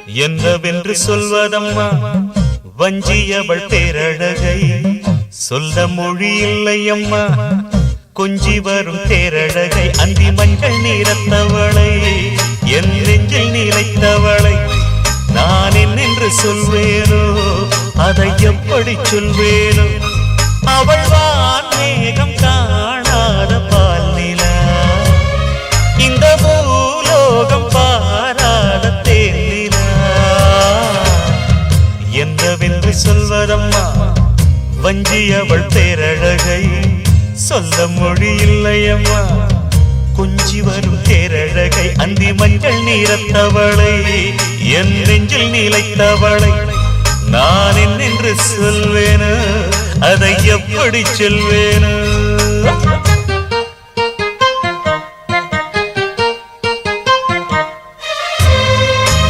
என்னவென்று சொல்வதம்மா வஞ்சியவள் பேரழகை சொல்ல மொழி இல்லையம்மா கொஞ்சி வரும் தேரழகை அந்தி மஞ்சள் நீரத்தவளை என் நெஞ்சில் நிலைத்தவளை நான் என்னென்று சொல்வேனோ அதை எப்படி சொல்வேனோ அவள் வான் மேகம் காணாத பால் நிலா இந்த பூலோகம் பாராத தேன் நிலா என்னவென்று சொல்வதம்மா வஞ்சியவள் பேரழகை சொல்ல மொழி இல்லையம்மா கொஞ்சி வரும் தேரழகை அந்தி மஞ்சள் நீரத்தவளை என் நெஞ்சில் நிலைத்தவளை நான் என்னென்று சொல்வேனோ அதை எப்படி சொல்வேனோ